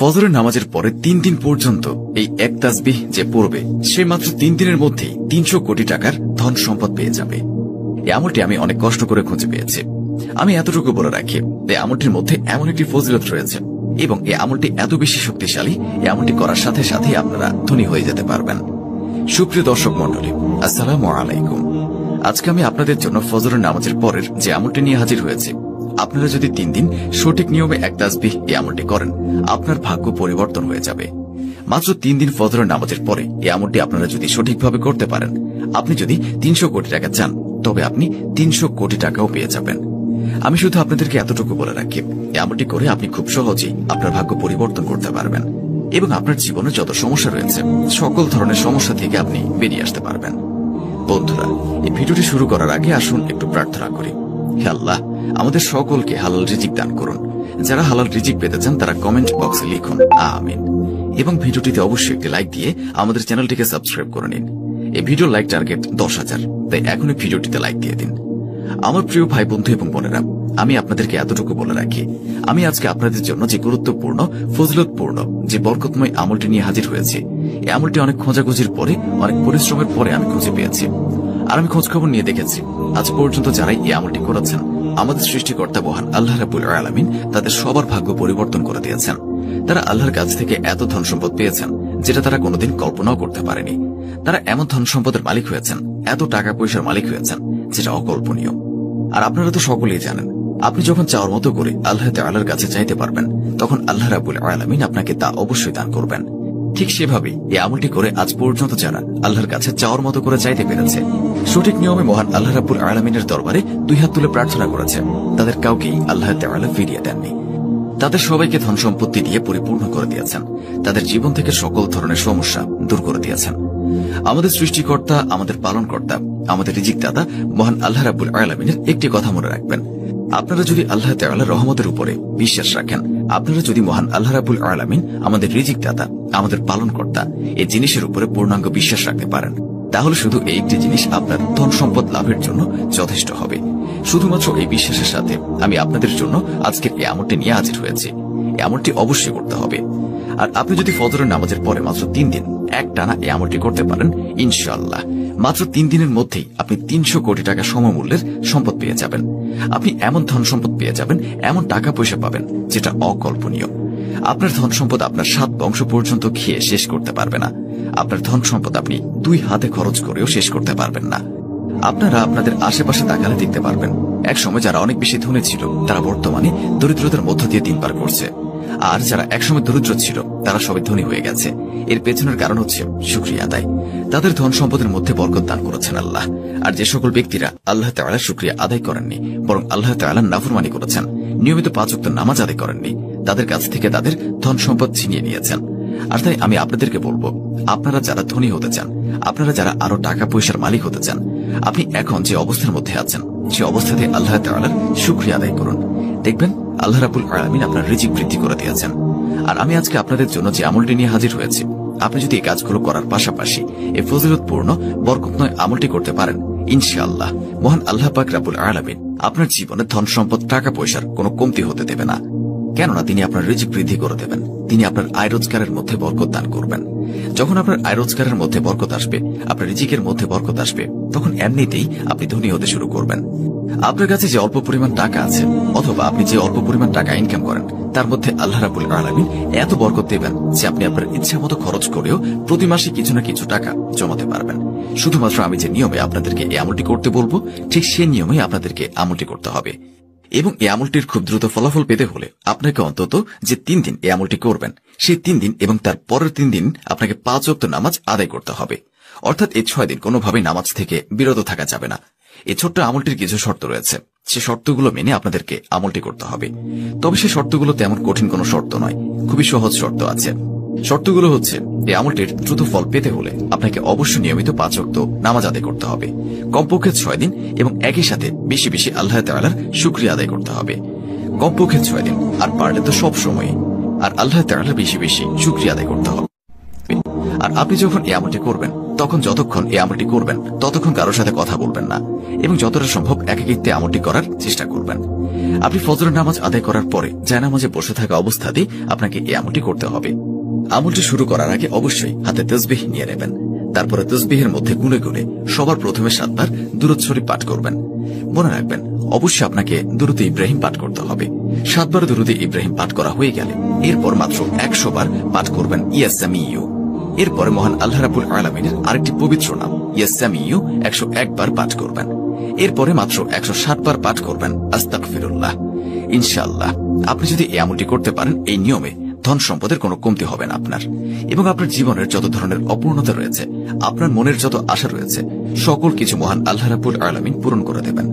ফজরের নামাজের পরে 3 দিন পর্যন্ত এই এক তাসবিহ যে পড়বে সে মাত্র 3 দিনের মধ্যেই 300 কোটি টাকার ধন সম্পদ পেয়ে যাবে। এই আমলটি আমি অনেক কষ্ট করে খুঁজে পেয়েছি। আমি এতটুকু বলে রাখি, এই আমলটির মধ্যে এমন একটি ফজিলত রয়েছে এবং এই আমলটি এত বেশি শক্তিশালী, এই আমলটি করার সাথে সাথে আপনারা ধনী হয়ে যেতে পারবেন। সুপ্রিয় দর্শক মণ্ডলী, আসসালামু আলাইকুম। আজকে আমি আপনাদের জন্য ফজরের নামাজের পরের যে আমলটি নিয়ে হাজির হয়েছি। আপনারা যদি 3 দিন সঠিক নিয়মে এক তাসবিহ এই আমলটি করেন, আপনার ভাগ্য পরিবর্তন হয়ে যাবে। মাত্র 3 দিন ফজরের নামাজের পরে এই আমলটি আপনারা যদি সঠিকভাবে করতে পারেন, আপনি যদি 300 কোটি টাকা চান, তবে আপনি 300 কোটি টাকাও পেয়ে যাবেন। আমি শুধু আপনাদেরকে এতটুকু বলে রাখি, এই আমলটি করে আপনি খুব সহজেই আপনার ভাগ্য পরিবর্তন করতে পারবেন এবং আপনার জীবনে যত সমস্যা রয়েছে সকল ধরনের সমস্যা থেকে আপনি বেরিয়ে আসতে পারবেন। বন্ধুরা, এই ভিডিওটি শুরু করার আগে আসুন একটু প্রার্থনা করি। হে আল্লাহ, আমাদের সকলকে হালাল রিজিক দান করুন। যারা হালাল রিজিক পেতে চান তারা কমেন্ট বক্সে লিখুন আমিন এবং ভিডিওটিতে অবশ্যই একটি লাইক দিয়ে আমাদের চ্যানেলটিকে সাবস্ক্রাইব করে নিন। এই ভিডিও লাইক টার্গেট 10,000, তাই এখনই ভিডিওটিতে লাইক দিয়ে দিন। আমার প্রিয় ভাই বন্ধু এবং বোনেরা, আমি আপনাদেরকে এতটুকু বলে রাখি, আমি আজকে আপনাদের জন্য যে গুরুত্বপূর্ণ, ফজিলতপূর্ণ যে বরকতময় আমলটি নিয়ে হাজির হয়েছি, এই আমলটি অনেক খোঁজাখুঁজির পরে, অনেক পরিশ্রমের পরে আমি খুঁজে পেয়েছি। আর আমি খোঁজখবর নিয়ে দেখেছি, আজ পর্যন্ত যারাই এই আমলটি করেছেন, আমাদের সৃষ্টিকর্তা মহান আল্লাহ রাব্বুল আলামিন তাদের সবার ভাগ্য পরিবর্তন করে দিয়েছেন। তারা আল্লাহর কাছ থেকে এত ধন সম্পদ পেয়েছেন যেটা তারা কোনোদিন কল্পনাও করতে পারেনি। তারা এমন ধন সম্পদের মালিক হয়েছেন, এত টাকা পয়সার মালিক হয়েছেন যেটা অকল্পনীয়। আর আপনারা তো সকলেই জানেন, আপনি যখন চাওয়ার মতো করে আল্লাহ তাআলার কাছে চাইতে পারবেন, তখন আল্লাহ রাব্বুল আলামিন আপনাকে তা অবশ্যই দান করবেন। ঠিক সেভাবেই এই আমলটি করে আজ পর্যন্ত যারা আল্লাহর কাছে চাওয়ার মতো করে চাইতে পেরেছে, সঠিক নিয়মে মহান আল্লাহ রাব্বুল আলামিনের দরবারে 2 হাত তুলে প্রার্থনা করেছে, তাদের কাউকেই আল্লাহ তাআলা ফিরিয়ে দেননি। তাদের সবাইকে ধন সম্পত্তি দিয়ে পরিপূর্ণ করে দিয়েছেন, তাদের জীবন থেকে সকল ধরনের সমস্যা দূর করে দিয়েছেন। আমাদের সৃষ্টিকর্তা, আমাদের পালনকর্তা, আমাদের রিজিকদাতা মহান আল্লাহ রাব্বুল আলামিনের একটি কথা মনে রাখবেন, আপনারা যদি আল্লাহ তাআলার রহমতের উপরে বিশ্বাস রাখেন, আপনারা যদি মহান আল্লাহ রাব্বুল আলামিন আমাদের রিজিকদাতা, আমাদের পালনকর্তা এই জিনিসের উপরে পূর্ণাঙ্গ বিশ্বাস রাখতে পারেন, তাহলে শুধু এই একটি জিনিস আপনার ধন সম্পদ লাভের জন্য যথেষ্ট হবে। শুধুমাত্র এই বিশ্বাসের সাথে আমি আপনাদের জন্য আজকের এই আমলটি নিয়ে হাজির হয়েছি। এই আমলটি অবশ্যই করতে হবে। আর আপনি যদি ফজরের নামাজের পরে মাত্র 3 দিন একটানা এই আমলটি করতে পারেন, ইনশাআল্লাহ মাত্র 3 দিনের মধ্যেই আপনি 300 কোটি টাকা সমমূল্যের সম্পদ পেয়ে যাবেন। আপনি এমন ধন সম্পদ পেয়ে যাবেন, এমন টাকা পয়সা পাবেন যেটা অকল্পনীয়। আপনার ধন সম্পদ আপনার 7 বংশ পর্যন্ত খেয়ে শেষ করতে পারবে না। আপনার ধন সম্পদ আপনি 2 হাতে খরচ করেও শেষ করতে পারবেন না। আপনারা আপনাদের আশেপাশে তাকালে দেখতে পারবেন, এক সময় যারা অনেক বেশি ধনী ছিল তারা বর্তমানে দরিদ্রতার মধ্য দিয়ে দিন পার করছে। আর যারা একসময় দরিদ্র ছিল তারা সবাই ধনী হয়ে গেছে। এর পেছনের কারণ হচ্ছে শুকরিয়া আদায়। তাদের ধন সম্পদের মধ্যে বরকত দান করেছেন আল্লাহ। আর যে সকল ব্যক্তিরা আল্লাহ তাআলার শুকরিয়া আদায় করেননি, বরং আল্লাহ তাআলার নাফরমানি করেছেন, নিয়মিত 5 ওয়াক্ত নামাজ আদায় করেননি, তাদের কাছ থেকে তাদের ধন সম্পদ ছিনিয়ে নিয়েছেন। আর তাই আমি আপনাদেরকে বলবো, আপনারা যারা ধনী হতে চান, আপনারা যারা আরো টাকা পয়সার মালিক হতে চান, আপনি এখন যে অবস্থার মধ্যে আছেন সে অবস্থাতে আল্লাহ তাআলার শুকরিয়া আদায় করুন। দেখবেন আল্লাহ রাব্বুল আলামিন আপনার রিজিক বৃদ্ধি করে দিয়েছেন। আর আমি আজকে আপনাদের জন্য যে আমলটি নিয়ে হাজির হয়েছি, আপনি যদি এই কাজগুলো করার পাশাপাশি এই ফজিলতপূর্ণ বরকতময় আমলটি করতে পারেন, ইনশাআল্লাহ মহান আল্লাহ পাক রাব্বুল আলামিন আপনার জীবনে ধন সম্পদ, টাকা পয়সার কোনো কমতি হতে দেবে না। কেননা তিনি আপনার রিজিক বৃদ্ধি করে দেবেন। তিনি আপনার আয় রোজগারের মধ্যে বরকত দান করবেন। যখন আপনার আয় রোজগারের মধ্যে বরকত আসবে, আপনার রিজিকের মধ্যে বরকত আসবে, তখন এমনিতেই আপনি ধনী হতে শুরু করবেন। আপনার কাছে যে অল্প পরিমাণ টাকা আছে, অথবা আপনি যে অল্প পরিমাণ টাকা ইনকাম করেন, তার মধ্যে আল্লাহ রাব্বুল আলামিন এত বরকত দেবেন যে আপনি আপনার ইচ্ছা মতো খরচ করেও প্রতি মাসে কিছু না কিছু টাকা জমাতে পারবেন। শুধুমাত্র আমি যে নিয়মে আপনাদেরকে এই আমলটি করতে বলবো, ঠিক সেই নিয়মে আপনাদেরকে আমলটি করতে হবে। এবং এই আমলটির খুব দ্রুত ফলাফল পেতে হলে আপনাকে অন্তত যে 3 দিন এই আমলটি করবেন, সেই 3 দিন এবং তার পরের 3 দিন আপনাকে 5 ওয়াক্ত নামাজ আদায় করতে হবে। অর্থাৎ এই 6 দিন কোনোভাবেই নামাজ থেকে বিরত থাকা যাবে না। এই ছোট্ট আমলটির কিছু শর্ত রয়েছে, সে শর্তগুলো মেনে আপনাদেরকে আমলটি করতে হবে। তবে সেই শর্তগুলো তেমন কঠিন কোনো শর্ত নয়, খুবই সহজ শর্ত আছে। শর্তগুলো হচ্ছে, এই আমলটির দ্রুত ফল পেতে হলে আপনাকে অবশ্যই নিয়মিত 5 ওয়াক্ত নামাজ আদায় করতে হবে, কমপক্ষে 6 দিন, এবং একই সাথে বেশি বেশি আল্লাহ তাআলার শুকরিয়া আদায় করতে হবে। কমপক্ষে 6 দিন, আর পারলে তো সব সময়, আর আল্লাহ তাআলার বেশি বেশি শুকরিয়া আদায় করতে হবে। আর আপনি যখন এই আমলটি করবেন, তখন যতক্ষণ এই আমলটি করবেন ততক্ষণ কারোর সাথে কথা বলবেন না এবং যতটা সম্ভব একাকিত্বে আমলটি করার চেষ্টা করবেন। আপনি ফজরের নামাজ আদায় করার পরে জায়নামাজে বসে থাকা অবস্থাতেই আপনাকে এই আমলটি করতে হবে। আমলটি শুরু করার আগে অবশ্যই হাতে তাসবিহ নিয়ে নেবেন। তারপরে তাসবিহের মধ্যে গুনে গুনে সবার প্রথমে 7 বার দুরূদ শরীফ পাঠ করবেন। মনে রাখবেন, অবশ্যই আপনাকে দুরূদে ইব্রাহিম পাঠ করতে হবে। 7 বার দুরূদে ইব্রাহিম পাঠ করা হয়ে গেলে এরপর মাত্র 100 বার পাঠ করবেন ইয়া সামিউ। এরপরে মহান আল্লাহ রাব্বুল আলামিনের আরেকটি পবিত্র নাম ইয়া সামিউ 101 বার পাঠ করবেন। এরপরে মাত্র 160 বার পাঠ করবেন আস্তাগফিরুল্লাহ। ইনশাআল্লাহ আপনি যদি এই আমলটি করতে পারেন, এই নিয়মে ধন সম্পদের কোনো কমতি হবে না আপনার, এবং আপনার জীবনের যত ধরনের অপূর্ণতা রয়েছে, আপনার মনের যত আশা রয়েছে, সকল কিছু মহান আল্লাহ রাব্বুল আলামিন পূরণ করে দেবেন।